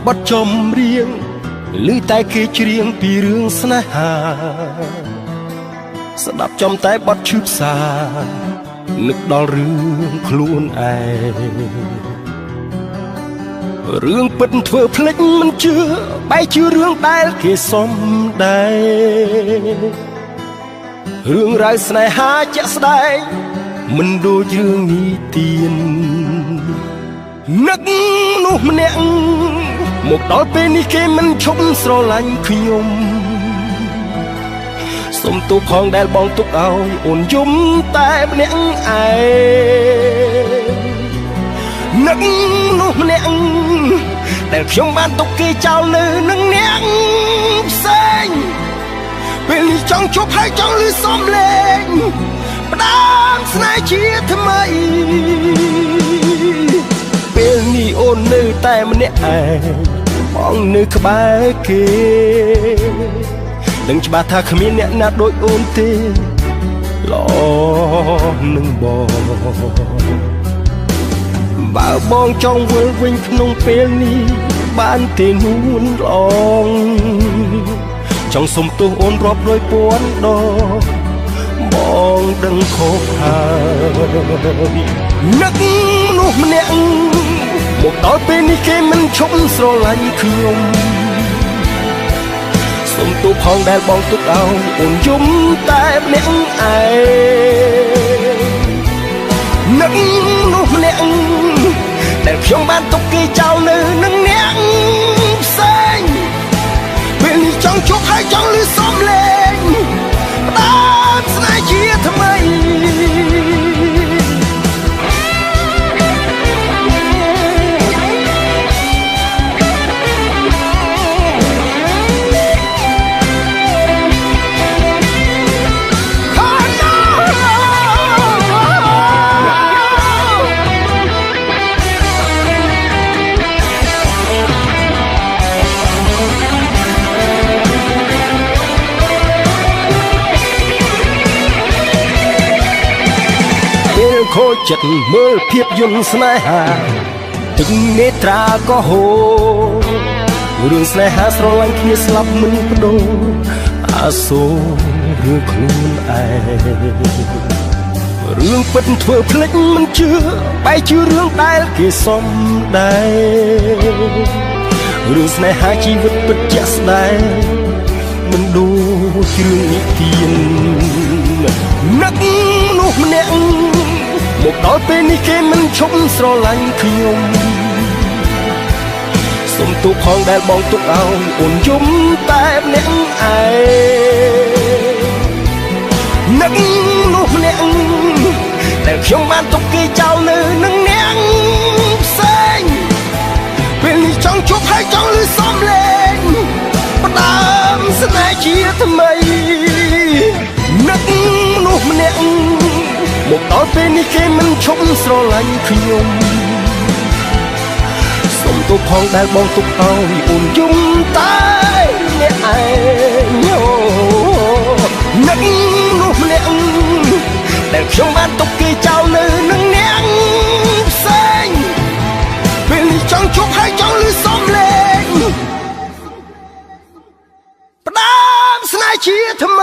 บทจมเรียงหรือแต่เคเรียงปีเรื่องสนาหาสดับจอมแต่บทชืบสานึกดอลเรื่องคลุนไอเรื่องปิดเถื่อพลิกมันเชื่อไปเชื่อเรื่องได้เคสมได้เรื่องไรสนหาจะแสดงมันดูเรื่องนี้เตียนนักนุ่มเนี่ยหมกดอลเป็นนี่เคมันชมสโลลันขยมสมตุพองแดดบองตุกเอาอุ่นยุ่มแต่เนี่ยไอนักนุ่มเนี่ยแต่ขยมบ้านตุกกีเจ้าเนื้อนังเนี่ยเส้นเป็นจังชบให้จังลือซ้อมเล่นประดามสนายเชียทำไมเป็นนี่โอนเนื้อแต่มันเนี่ยไอมองเนื้อขบายเกดังจะบาทาขมิ้นเนี่ยนัดโดยโอนเตล้อหนึ่งบ่าวบองจองเวลวิ่งขนมเปลนี้บ้านเตนูนลองจองสมตัวโอนรอบโดยปวนดอกมองดังโคหานักนุ่มเนี่ยหมกดอลเป็นนี่เคมันชมสโลลันคืยมสมตัวพองแดดบองตุกเอาอุ่นยุ่มแต่เนี่ยไอนักนุ่มเนี่ยแต่เพียงบ้านตุกกีเจ้าเนื้อนังเนี่ยเส้นเป็นจังชกให้จังลือซ้อมเล่นตามสนายเชียทำไมโคจัดเมื่อเพียบยนต์สนายหาถึงเนตราก็โหเรื่องสนายหาสโลลันเคียสลับมันประโดอาโซเรื่องคลุนไอเรื่องเป็นเถื่อพลิกมันเชื่อไปเชื่อเรื่องได้เกี่ยสมได้เรื่องสนายหาชีวิตเป็นจัสได้มันดูเรื่องนิเทียนนักนุ่มเนี่ยหมกดอลเป็นนี่เคมันชมสโลลันขยมสมตุพองแดดบองตุกเอาอุ่นยุ่มแต่เนี่ยไอนักนุ่มเนี่ยแต่ขยมบ้านตุกกีเจ้าเนื้อนังเนี่ยเส้นเป็นจังชบให้จังลือซ้อมเล่นประดามสนายเชียทำไมนักนุ่มเนี่ยหมกดอลเป็นนี่เคมันชมสโลลันขยมสมตุพองแดดบองตุกเอาอุ่นยุ่มตายเนี่ยไอโยนักนุ่มเนี่ยแต่ขยมบ้านตุกกีเจ้าเนื้อนังเนี่ยเส้นเป็นจังชบให้จังลือซ้อมเล่นประดามสนายเชียทำไม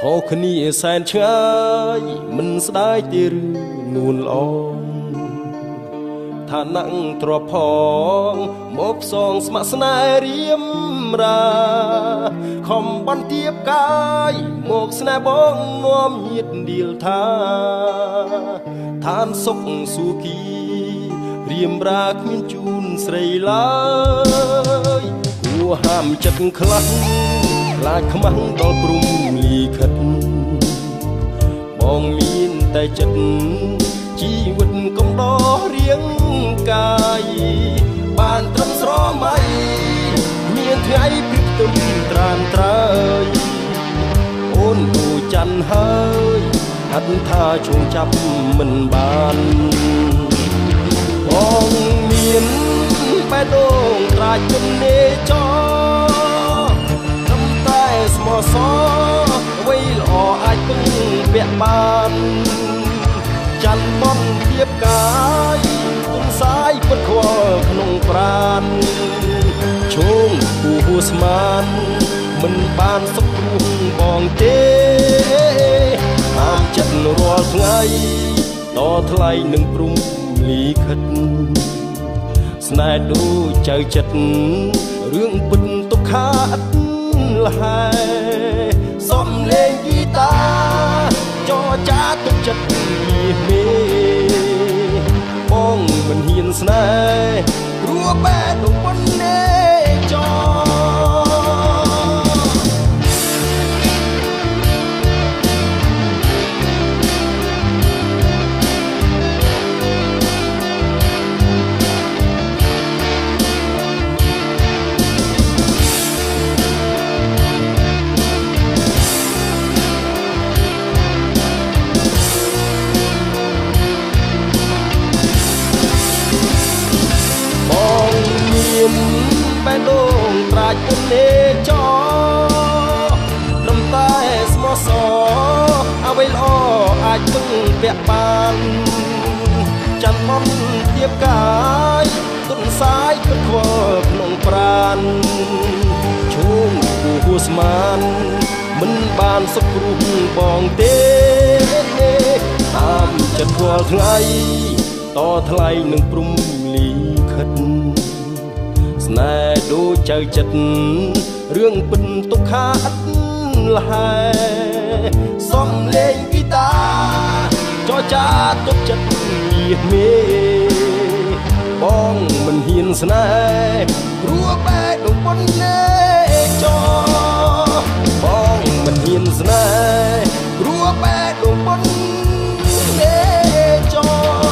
โอ้คณีแสนชายมันสดายตีรือนูนลองท่านั่งตรอพองมบซองสมัสนายเรียมราคอมบันเทียบกายหมกสนายบองนวมยิดเดียวท่านสุขสุขีเ រៀមរាគ្មានជូនស្រីឡើយគួរហាមចិត្តខ្លាំងខ្លាចខ្មាំងដល់ព្រំលីខិតបងមានតែចិត្តជីវិតកំដររៀងកាយបានត្រឹមស្រមៃមានថ្ងៃព្រឹកទុំត្រានត្រើយអូនគូច័ន្ទហើយហាត់ថាជួងចាប់មិនបានបងមានបែបដូងត្រាច់គុណនេចរត្រឹមតែស្មោះសរអ្វីល្អអាចពឹងពាក់បានច័ន្ទបន់ទៀបកាយគុណសាយពិតខ្វល់ក្នុងប្រាណជូងគូហួស្មានមិនបានសុខរួងបងទេតាមចិត្តរាល់ថ្ងៃតថ្លៃនឹងព្រំលីខិតស្នេហ៍ដូចចៅចិត្តរឿងពិតទុក្ខាឥតលហែសំលេងហ្គីតាចរចាទុកចិត្តមាសមេបងមិនហ៊ានស្នេហ៍ព្រោះបែបដូចប៉ុណ្ណេចរបែបដូងត្រាច់គុណនេចរត្រឹមតែស្មោះសរអ្វីល្អអាចពឹងពាក់បានច័ន្ទបន់ទៀបកាយទុនសាយពិតខ្វល់ក្នុងប្រាណជូងគូហួស្មានមិនបានសុខរួងបងទេតាមចិត្តរាល់ថ្ងៃតថ្លៃនឹងព្រំលីខិតស្នេហ៍ដូចចៅចិត្តរឿងពិតទុក្ខាឥតលហែសំលេងហ្គីតាចរចាទុកចិត្តមាសមេបងមិនហ៊ានស្នេហ៍ព្រោះបែកដូចប៉ុណ្ណេចរបងមិនហ៊ានស្នេហ៍ព្រោះបែកដូចប៉ុណ្ណេចរ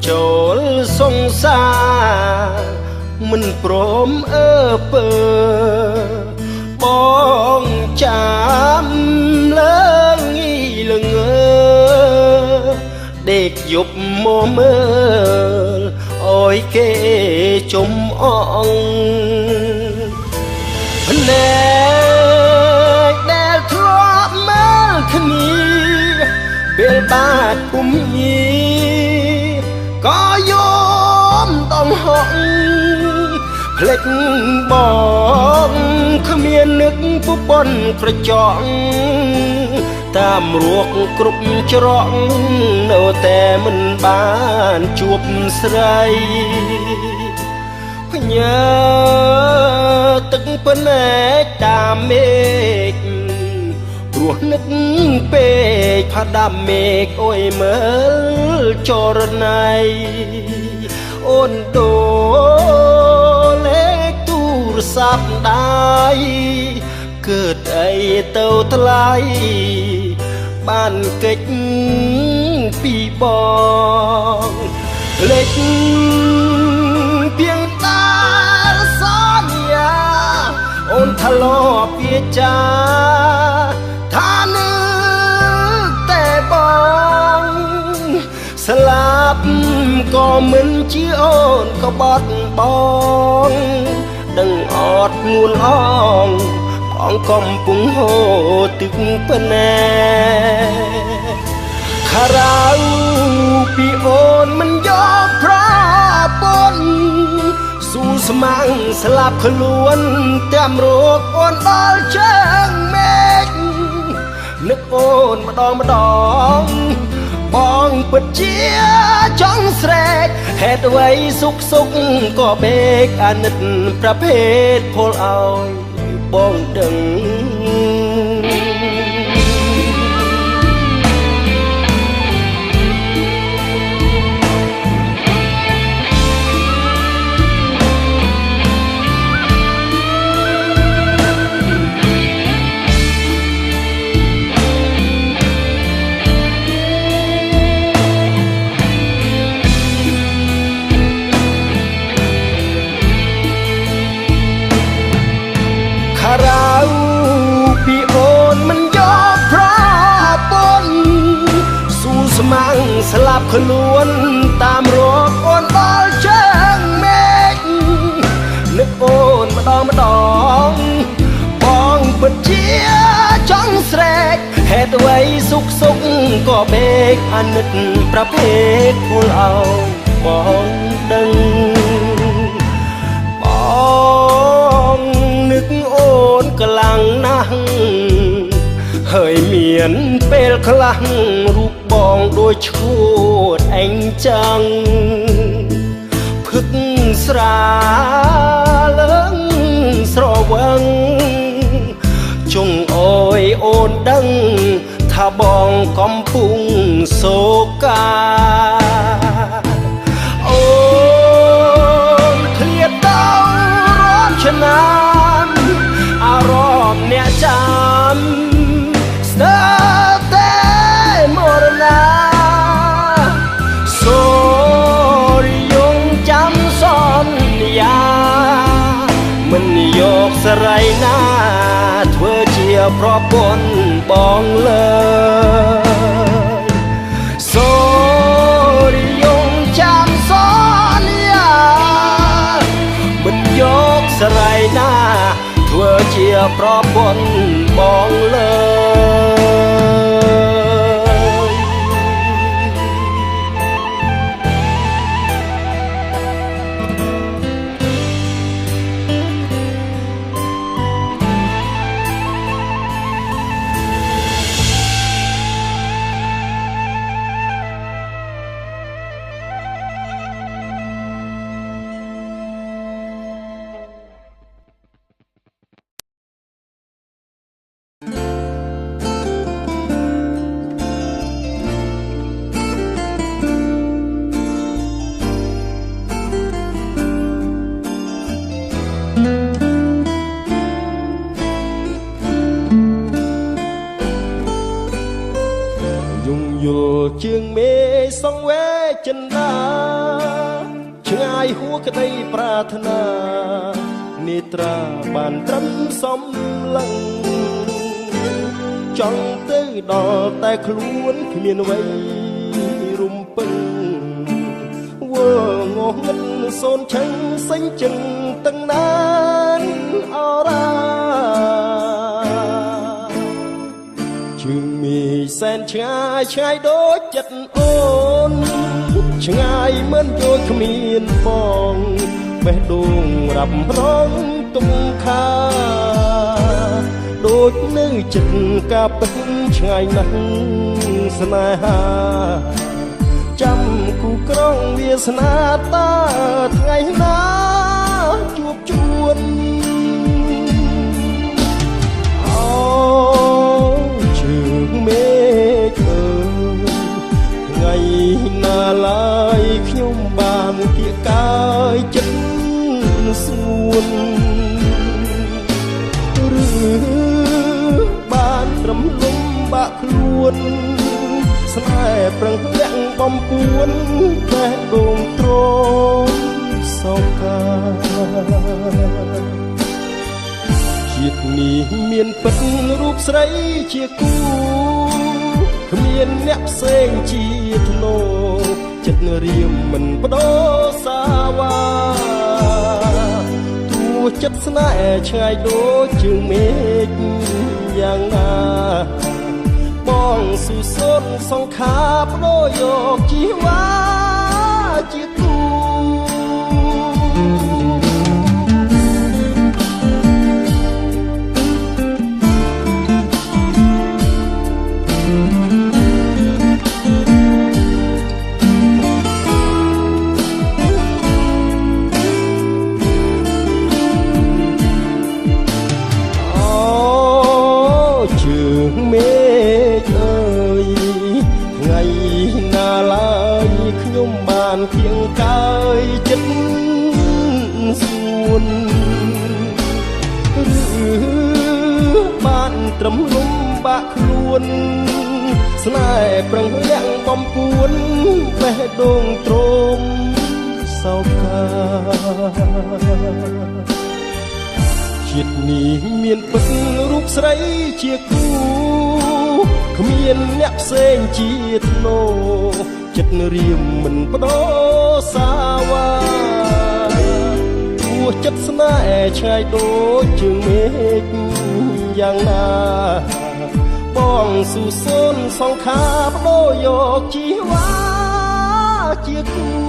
ចូលសង្សារមិនព្រមអើពើបងចាំលើងងីលងដេកយប់មកមើលអើយគេជុំអងភ្នែកដែលធ្លាប់មើលគ្នាពេលបាត់ពុំញីក៏យំដំហក់ភ្លេចបងគ្មាននឹកពុពន្ធក្រចក តាមរកគ្រប់ច្រកនៅតែមិនបានជួបស្រីភញើទឹកភ្នែកតាមមេឃព្រោះនឹកពេកផាដាំមេឃអុយមើលចរណៃអូនដូលេខទូរស័ព្ទដៃកើតអីទៅថ្លៃបានកិច្ចពីបងលេខពីងតាសន្យាអូនធ្លាប់វាចាថានឹកតែបងស្លាប់ក៏មិនជាអូនក៏បាត់បងដឹងអត់ងួនអងបងកំពុងហូរទឹកភ្នែកខារ៉ាវពីអូនមិនយកប្រពន្ធស៊ូស្មាំងស្លាប់ខ្លួនតាមរោគអូនដល់ជើងមេឃនឹកអូនម្ដងបងពិតជាចង់ស្រែកហេតុអ្វីសុខក៏បេកអាណិតប្រភេទពលឲ្យបងដឹងខារ៉ាវពីអូនមិនយកប្រពន្ធស៊ូស្មាំងស្លាប់ខ្លួនតាមរកអូនដល់ជើងមេឃនឹកអូនម្ដងបងពិតជាចង់ស្រែកហេតុអ្វីសុខក៏បេកអាណិតប្រភេទពលឲ្យបងដឹងបងនឹកអូនខ្លាំងណាស់ហើយមានពេលខ្លះរូបបងដូចឈួតអេងចឹងភឹកស្រាលើងស្រវឹងចុងអើយអូនដឹងថាបងកំពុងសោកាអូនឃ្លាតទៅរាប់ឆ្នាំអារម្មណ៍អ្នកចាំស្ទើរតែមរណាសូរិយងចាំសន្យាមិនយកស្រីណាធ្វើជាប្រពន្ធបងលើសូរិយងចាំសន្យាមិនយកស្រីណាធ្វើជាប្រពន្ធបងលើជើងមេសង្វេចិន្តាឆ្ងាយហួក្តីប្រាថ្នានេត្រាបានត្រឹមសំឡឹងចង់ទៅដល់តែខ្លួនគ្មានអ្វីរំពឹងវើងងឹតសូនឆឹងសេញចឹងទាំងណានអរ៉ាជើងមេសែនឆ្ងាយដូចចិត្តអូនឆ្ងាយមិនដូចគ្មានបងបេះដូងរាប់រងទុំខាដូ ដូចនៅចិត្តការពិតឆ្ងាយណាស់ស្នេហាចាំគូក្រងវាសនាតើថ្ងៃណាជួបជួនអូជើងមេឃអើយថ្ងៃណាឡើយខ្ញុំបានគៀកកាយចិត្តស្ងួនឬបានត្រឹមលំបាក់ខ្លួនស្នេហ៍ប្រឹងលាក់បំពួនតែដងត្រង់សោកាជាតិនេះមានពិតរូបស្រីជាគូគ្មានអ្នកផ្សេងជាធ្នោចិត្តរៀមមិនបដូរសាវ៉ាទោះចិត្តស្នេហ៍ឆ្ងាយដូចជើងមេឃយ៉ាងណាបងស៊ូសូនសង្ខារបដូរយកជីវ៉ាជាគូគៀងកាយចិត្តស្ងួនឬបានត្រឹមលំបាក់ខ្លួនស្នេហ៍ប្រឹងលាក់បំពួនបេះដូងទ្រមសោកាជាតិនេះមានពិតរូបស្រីជាគូគ្មានអ្នកផ្សេងជាធ្នោចិត្តរៀមមិនបដូរសាវ៉ាទោះចិត្តស្នេហ៍ឆ្ងាយដូចជើងមេឃយ៉ាងណាបងស៊ូសូនសង្ខារបដូរយកជីវ៉ាជាគូ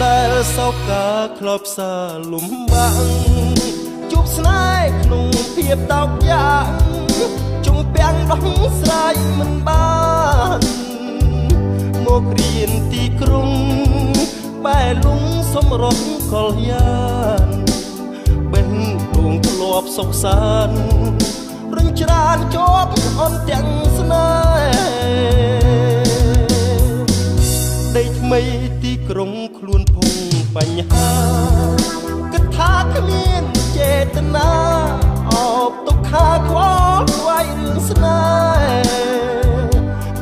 ដែលសោកាក្លោបសាលំបាំងជួបស្នេហ៍ក្នុងភាពតោកយ៉ាងជុំពាំងដោះស្រាយមិនបានមករៀនទីក្រុងបែលំសម្រុកកលយ៉ាងបេះដូងធ្លាប់សុខសាន្តរញច្រានជាប់អន់ទាំងស្នេហ៍ដីថ្មីទីក្រុងខ្លួនភងបញ្ហាគិតថាគ្មានចេតនាអបទុក្ខាខ្វល់ខ្វាយរឿងស្នេហ៍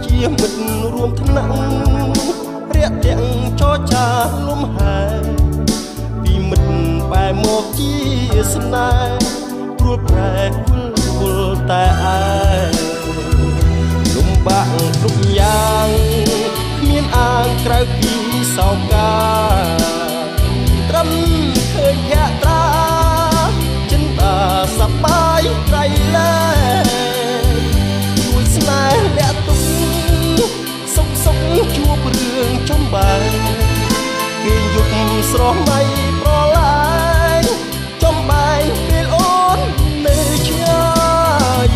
ជាមិត្តរួមថ្នាក់រាក់ទាំងចរចាលំហែពីមិត្តបែរមកជាស្នេហ៍ព្រួលប្រែគល់តែឯងលំបាក់គ្រប់យ៉ាងគ្មានអាងក្រៅពីសោកាត្រឹមឃើញភក្ត្រាចិនតាសប្បាយត្រៃលែជួយស្នេហ៍លាក់ទុកសុខជួបរឿងចំបែគេយុគស្រស់មៃប្រឡាយចំបែពេលអូននៅឆ្ងាយ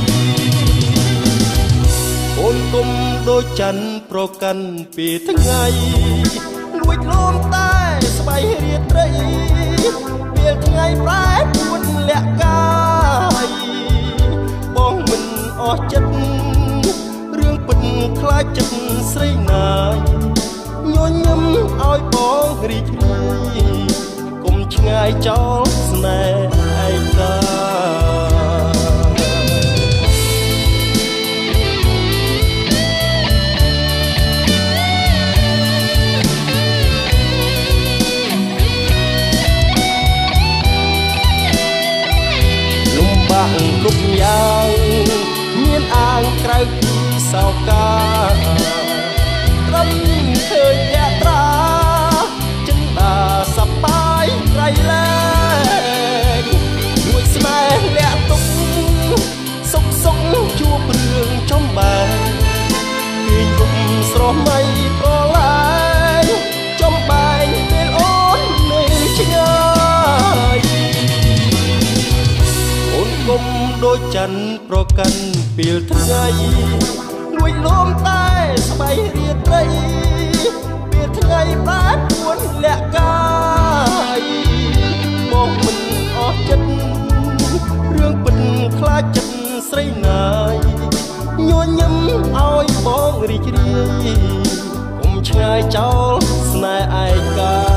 អូនគុំដូចច័ន្ទប្រកាន់ពេលថ្ងៃលួចលំតែស្បៃរាត្រីពេលថ្ងៃប្រែពួនលាក់កាយបងមិនអស់ចិត្តរឿងពិតខ្លាចចិត្តស្រីណាយញញឹមឲ្យបងរីករាយកុំឆ្ងាយចោលស្នេហ៍ឯកា ខាងក្រៅពីសោកាត្រឹមឃើញយត្រាចិនដាសបាយក្រៃលែងរួចស្នេហ៍លាក់ទុកសុកសុកជួបរឿងចំបែងគេយំស្រស់មៃប្រឡាយចំបែងពេលអូននៅឆ្ងាយអូនគុំដូចច័ន្ទប្រកាន់ពេលថ្ងៃលួចលំតែស្បៃរាត្រីពេលថ្ងៃបែបពួនលាក់កាយមកមិនអស់ចិត្តរឿងពិតខ្លាចចិត្តស្រីណាយញញឹមឲ្យបងរីករាយកុំឆ្ងាយចោលស្នេហ៍ឯកា